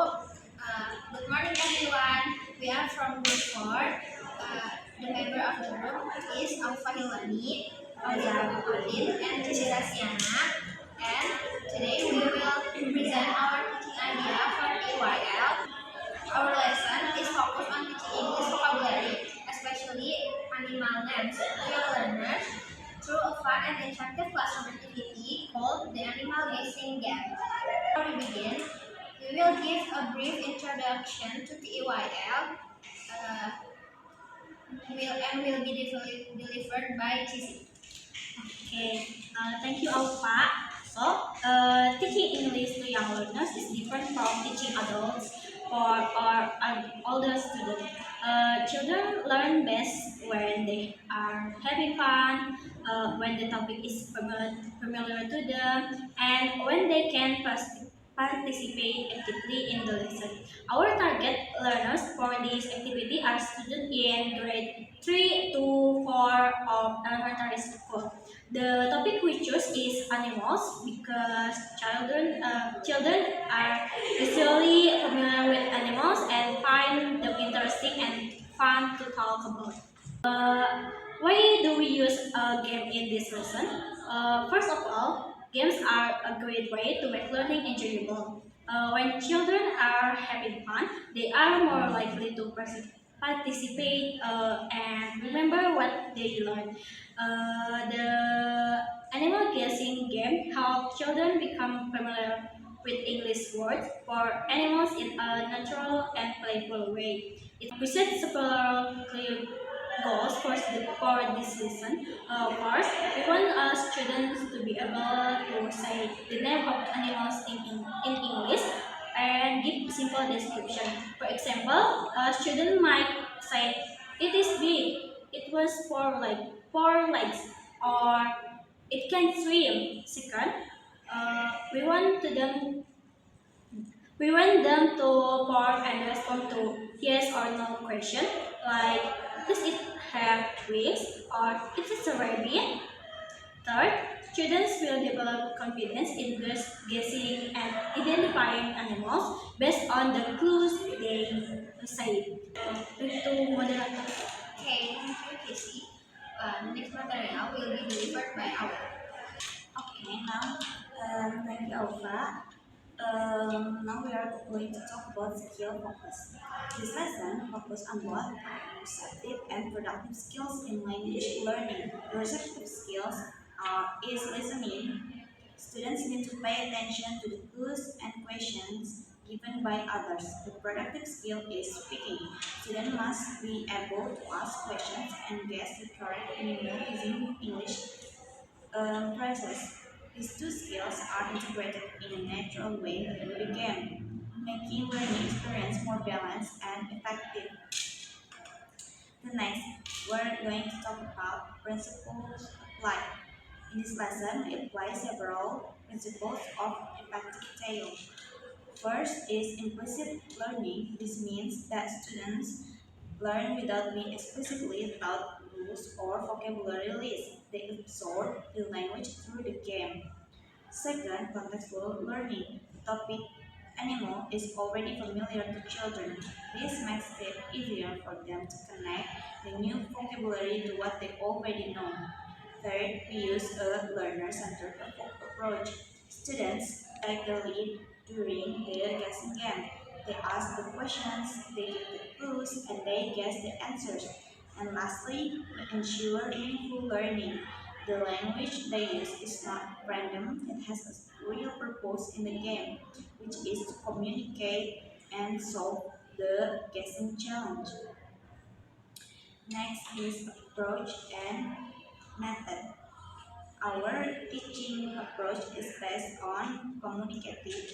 Good morning, everyone. We are from Group 4. The member of the group is Aufa Hilwani, Fauzan Odin, and Cici Rasiana. And today we will present our teaching idea for EYL. Our lesson is focused on teaching English vocabulary, especially animal names, to young learners through a fun and interactive classroom activity called the Animal Guessing Game. Before we begin, we will give a brief introduction to TEYL will be delivered by Cici. Okay, thank you, Alpha. Teaching English to young learners is different from teaching adults or older students. Children learn best when they are having fun, when the topic is familiar to them, and when they can participate actively in the lesson. Our target learners for this activity are students in grade 3 to 4 of elementary school. The topic we choose is animals because children are usually familiar with animals and find them interesting and fun to talk about. Why do we use a game in this lesson? First of all, games are a great way to make learning enjoyable. When children are having fun, they are more likely to participate and remember what they learn. The animal guessing game helps children become familiar with English words for animals in a natural and playful way. We set several clear goals for this lesson. First, we want students to be able to say the name of animals in English and give simple description. For example, a student might say, "It is big. It was four legs," or "It can swim." Second, we want them to form and respond to yes or no question like does it have wings or is it a rabbit? Third, students will develop confidence in guessing and identifying animals based on the clues they say. To moderator. Okay, thank you, Cici. The next material will be delivered by our. Okay, now thank you, Alpha. Now we are going to talk about skill focus. This lesson focuses on both receptive and productive skills in language learning. The receptive skills is listening. Students need to pay attention to the clues and questions given by others. The productive skill is speaking. Students must be able to ask questions and guess the correct meaning using English phrases. These two skills are integrated in a natural way through the game, making learning experience more balanced and effective. The next, we're going to talk about principles of life. In this lesson, we apply several principles of effective tale. First is implicit learning. This means that students learn without being explicitly taught rules or vocabulary lists. They absorb the language through the game. Second, contextual learning. The topic animal is already familiar to children. This makes it easier for them to connect the new vocabulary to what they already know. Third, we use a learner-centered approach. Students take the lead during the guessing game. They ask the questions, they give the clues, and they guess the answers. And lastly, we ensure meaningful learning. The language they use is not random, it has a real purpose in the game, which is to communicate and solve the guessing challenge. Next is approach and method. Our teaching approach is based on communicative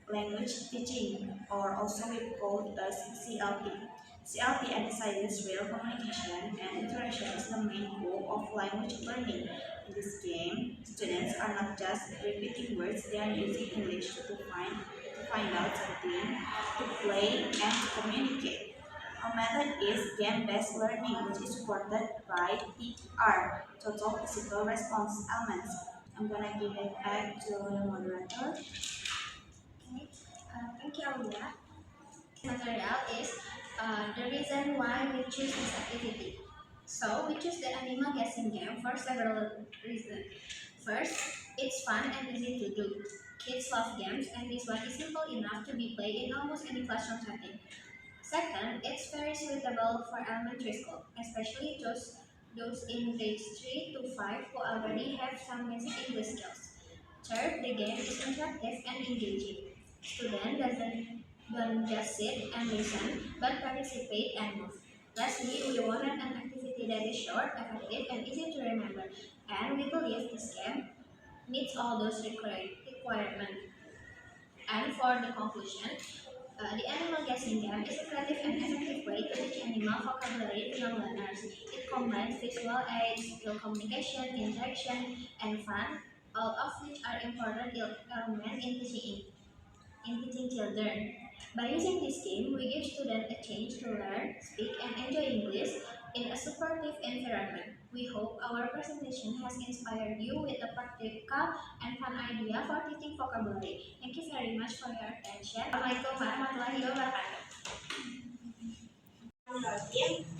language teaching, or also we call it as CLT. CLT emphasizes real communication and interaction is the main goal of language learning. In this game, students are not just repeating words, they are using English to find out something, to play, and to communicate. Our method is game-based learning, which is supported by TR, Total Physical Response Elements. I'm gonna give it back to the moderator. Okay. Claudia. Material is the reason why we choose this activity. So we choose the animal guessing game for several reasons. First, it's fun and easy to do. Kids love games and this one is simple enough to be played in almost any classroom setting. Second, it's very suitable for elementary school, especially those in grades 3 to 5 who already have some basic English skills. Third, the game is interactive and engaging. Students don't just sit and listen, but participate and move. Lastly, we wanted an activity that is short, effective, and easy to remember, and we believe this game meets all those requirements. And for the conclusion, the animal guessing game is a creative and effective way to teach animal vocabulary to young learners. It combines visual aids, skill communication, interaction, and fun, all of which are important elements in teaching children. By using this game, we give students a chance to learn, speak, and enjoy English in a supportive environment. We hope our presentation has inspired you with a practical and fun idea for teaching vocabulary. Thank you very much for your attention. Assalamualaikum warahmatullahi wabarakatuh.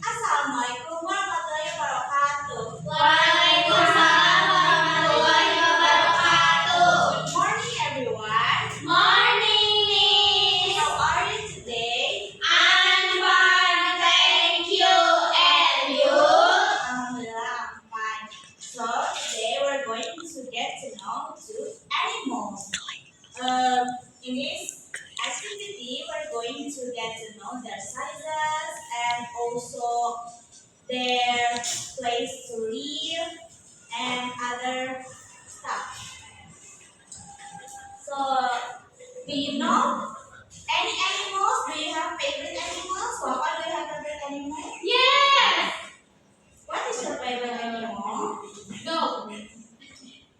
Assalamualaikum warahmatullahi wabarakatuh. Waalaikumsalam warahmatullahi wabarakatuh. Good morning, everyone. Morning, Miss. How are you today? I'm fine, thank you. And you? Alhamdulillah, I'm fine. So today we're going to get to know two animals. In this activity, we're going to get to know their sizes and also their place to live and other stuff. So, do you know any animals? Do you have favorite animals? Wafa, do you have favorite animal? Yes. What is your favorite animal? Dog.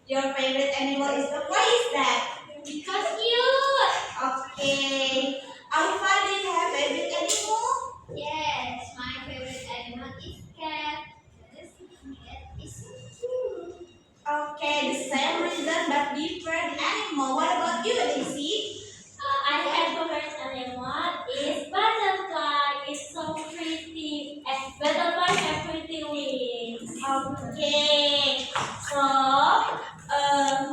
Your favorite animal is dog. Why is that? Because cute. Okay. Alfa, do you have favorite animal? Yes, my favorite animal is cat. This cat is so cute. Okay, the same reason but different animal. What about you, Daisy? I have favorite animal is butterfly. It's so pretty. And butterfly have pretty wings. Okay. So,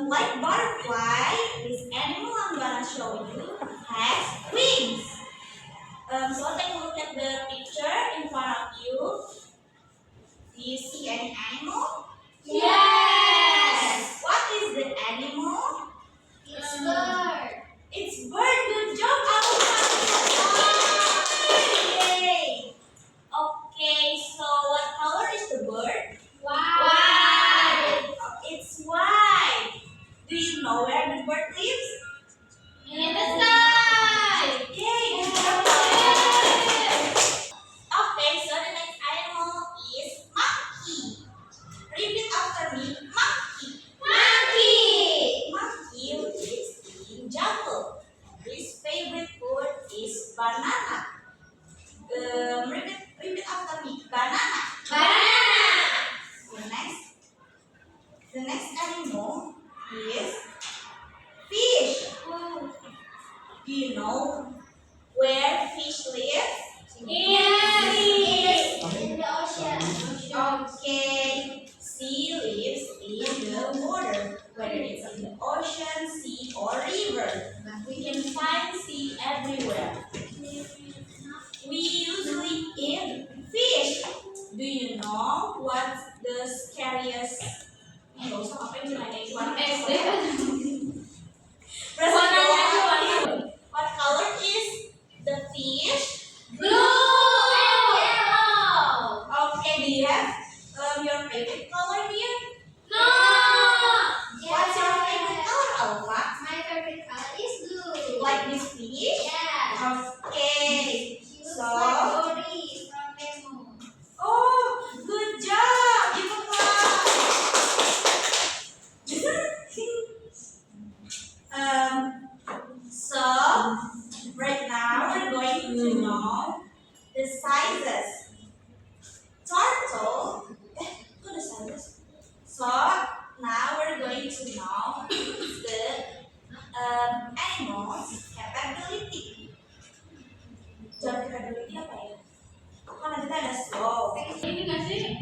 like butterfly, this animal I'm gonna show you has wings. So take a look at the picture in front of you. Do you see any animal? Yes. What is the animal? It's bird. It's bird. Good job, Alfa. Yay. Okay, so what color is the bird? White. It's white. Do you know where the bird lives? In the sky. Yay, good job. Okay, so the next animal is monkey. Repeat after me, monkey. Monkey. Monkey lives in jungle. His favorite food is banana. Repeat after me, banana. Banana. The next animal is fish. Do you know where fish live? Yes. In the ocean. Okay, sea lives in the water, whether it's in the ocean, sea, or river. We can find sea everywhere. We usually eat fish. Do you know what's the scariest? What color is the fish? Blue and yellow. Okay, do you have your favorite color here? No. What's your favorite color, Alfa? My favorite color is blue. Like this fish? Yeah. Okay. She looks So, like Dory from Nemo. oh, good job. Give a clap. So right now we're going to know the sizes. Turtle. What the sizes? So now we're going to know the animals' capability. Jam durability apa ya? Kan kita ada slow. Ini nggak sih?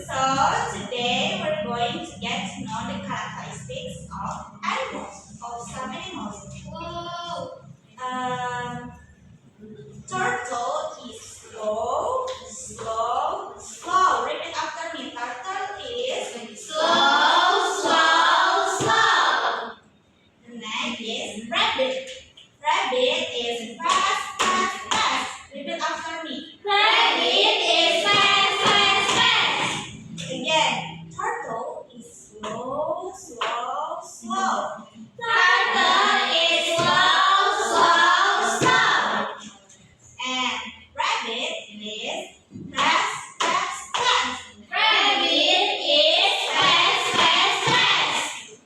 So today we're going to get to know the characteristics of animals, of some animals. Wow. Turtle is slow, slow, slow. Repeat after me. Turtle is Slow, slow, slow. The next is rabbit. Rabbit is fast, fast, fast. Repeat after me. Rabbit is fast, fast, fast. Again, turtle is slow, slow, slow. Turtle is slow, slow, slow. And rabbit is fast, fast, fast. Rabbit is fast, fast, fast.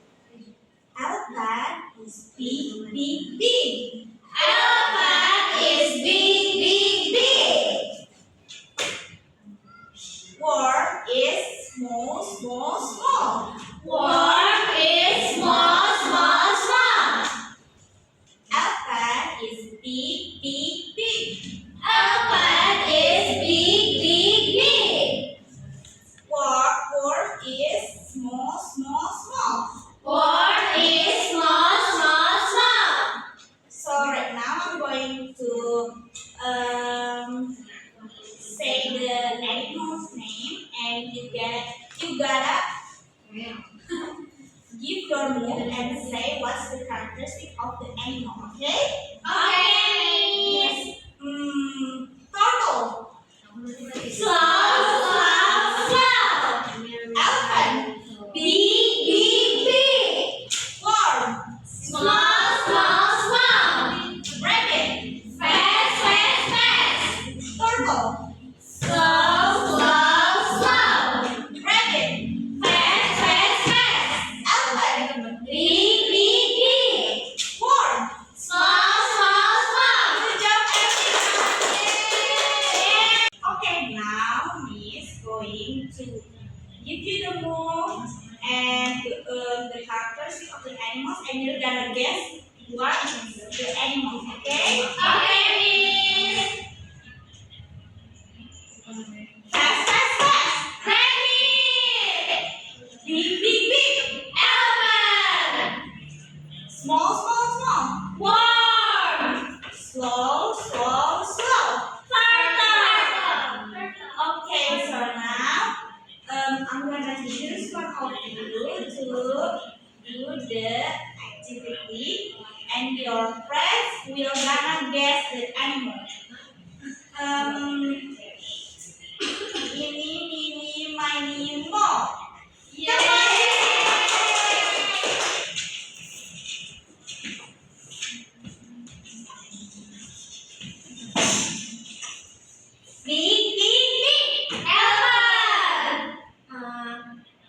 Elephant is big, big, big. Elephant is big, big, big. Worm is small, small, small. Worm is small, small, small. Elephant is big, big, big. Elephant is big, big, big. Worm is small, small, small. Worm is small, small, small. So right now I'm going to say the animal's name, and you gotta give your move and say what's the characteristic of the animal. Okay? Okay. Turtle. Slow, slow, slow. Elephant. Big, big, big. Worm. Small, small, small. Rabbit. Fast, fast, fast. Turtle. Slow, slow, slow. Rabbit. Fast, fast, fast. Elephant. Big, big, big. Worm. Small, small, small. Good job, everyone. Okay, now Miss going to give you the move and the characteristics of the animals, and you're gonna guess what is the animal. Okay? Okay, Miss. Fast, fast, fast. Rabbit. Big, big, big. Elephant. Small, small, small. Worm. Slow, slow, slow. Turtle. Okay, so now I'm gonna use one of you to do the activity, and your friends will gonna guess the animal. Ini, mini, miny, mo. Big, big, big. Elephant.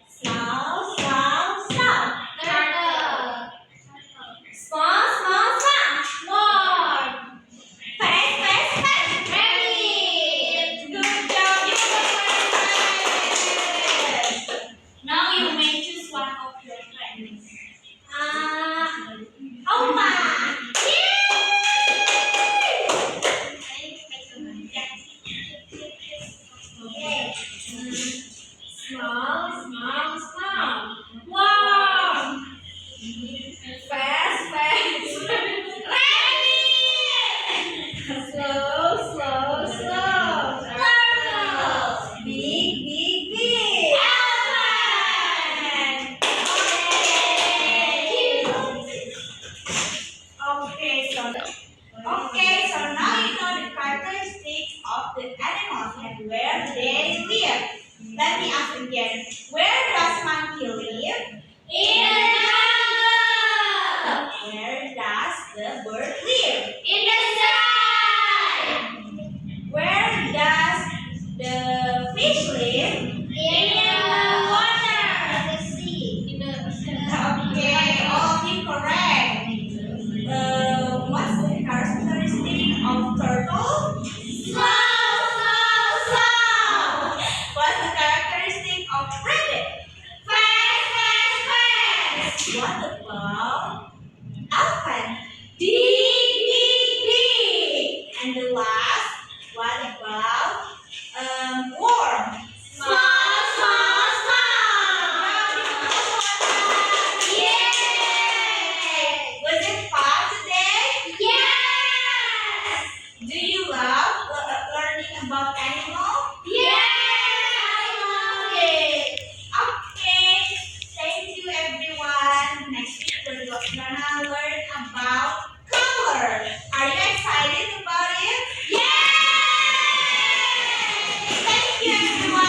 Slow, slow, slow. Turtle. Small, small, small. Worm. Fast, fast, fast. Rabbit. Good job, you friends. Now you may choose one of your friends. Opa. Okay. Small, small, small. Worm. Fast, fast. Rabbit. Slow, slow, slow. Turtle. Big, big, big. Elephant. Okay, so now you know the characteristics of the animals and where they live. Let me ask again. Where does monkey live? In the jungle. Where does the bird live? In the sky. Where does the fish live? In the water. The sea. In the ocean. Okay, all of you correct. What's the characteristic of turtle? Slow, slow, slow. What's the characteristic of rabbit? Fast, fast, fast. What about elephant? Big, big, everyone.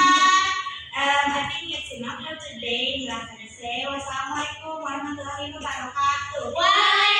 I think it's enough for today. Say wassalamualaikum warahmatullahi wabarakatuh.